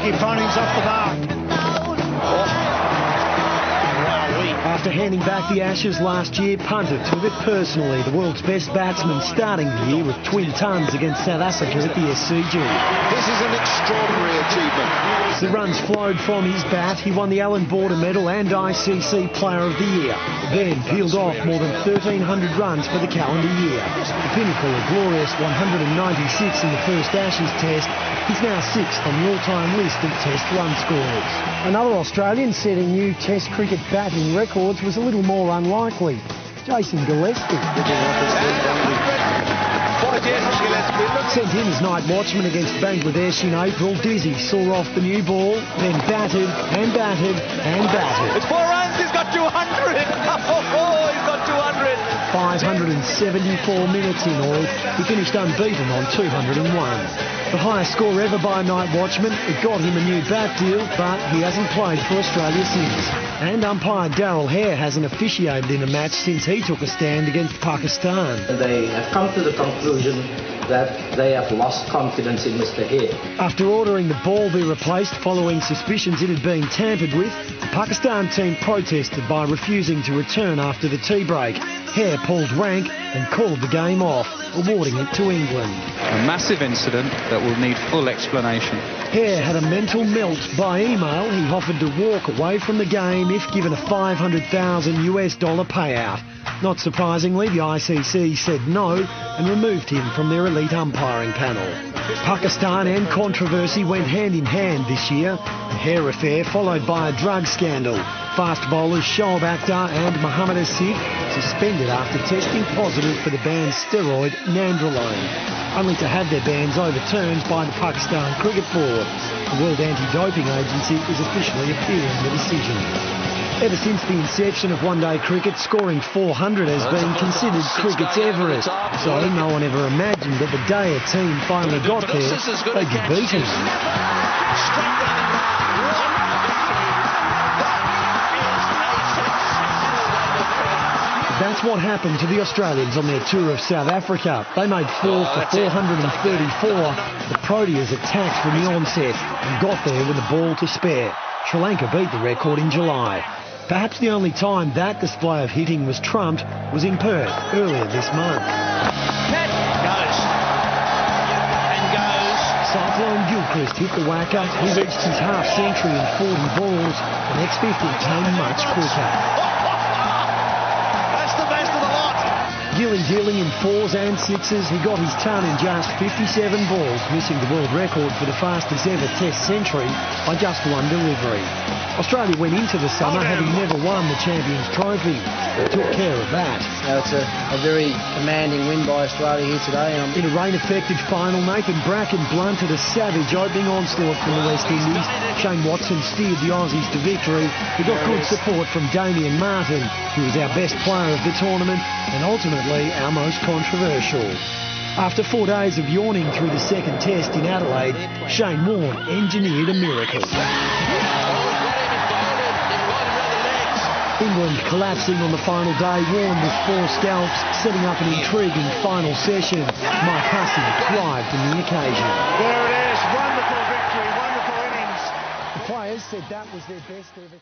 Ricky Froning's off the mark. After handing back the Ashes last year, punted took it personally. The world's best batsman starting the year with twin tons against South Africa at the SCG. This is an extraordinary achievement. The runs flowed from his bat. He won the Allen Border Medal and ICC Player of the Year. Then peeled off more than 1,300 runs for the calendar year. The pinnacle, a glorious 196 in the first Ashes test. He's now sixth on the all-time list of test run scorers. Another Australian setting new test cricket batting records was a little more unlikely. Jason Gillespie. Sent in as night watchman against Bangladesh in April. Dizzy saw off the new ball, then batted and batted and batted. It's 4 runs, he's got 200! Oh, he's got 200! 574 minutes in all. He finished unbeaten on 201. The highest score ever by a night watchman. It got him a new bat deal, but he hasn't played for Australia since. And umpire Darryl Hare hasn't officiated in a match since he took a stand against Pakistan. They have come to the conclusion that they have lost confidence in Mr. Hare. After ordering the ball be replaced following suspicions it had been tampered with, the Pakistan team protested by refusing to return after the tea break. Hare pulled rank and called the game off, awarding it to England. A massive incident that will need full explanation. Hare had a mental melt by email. He offered to walk away from the game if given a $500,000 US payout. Not surprisingly, the ICC said no and removed him from their elite umpiring panel. Pakistan and controversy went hand in hand this year. The Hare affair followed by a drug scandal. Fast bowlers Shoaib Akhtar and Mohammad Asif suspended after testing positive for the banned steroid nandrolone, only to have their bans overturned by the Pakistan Cricket Board. The World Anti-Doping Agency is officially appealing the decision. Ever since the inception of one-day cricket, scoring 400 has been considered cricket's Everest. So no one ever imagined that the day a team finally got there, they'd be beaten. That's what happened to the Australians on their tour of South Africa. They made 4 for 434. The Proteas attacked from the onset and got there with a ball to spare. Sri Lanka beat the record in July. Perhaps the only time that display of hitting was trumped was in Perth earlier this month. Goes. And goes. Cyclone Gilchrist hit the whacker. He reached his half-century in 40 balls. The next 50 came much quicker. That's the best of the lot. Gilly dealing in 4s and 6s. He got his ton in just 57 balls, missing the world record for the fastest ever test century by just one delivery. Australia went into the summer having never won the Champions Trophy. They took care of that. It's a very commanding win by Australia here today. In a rain-affected final, Nathan Bracken blunted a savage opening onslaught from the West Indies. Shane Watson steered the Aussies to victory. He got good support from Damien Martin, who was our best player of the tournament and ultimately our most controversial. After 4 days of yawning through the second test in Adelaide, Shane Warne engineered a miracle. England collapsing on the final day, Warne with 4 scalps, setting up an intriguing final session. Mike Hussey thrived in the occasion. There it is, wonderful victory, wonderful innings. The players said that was their best ever.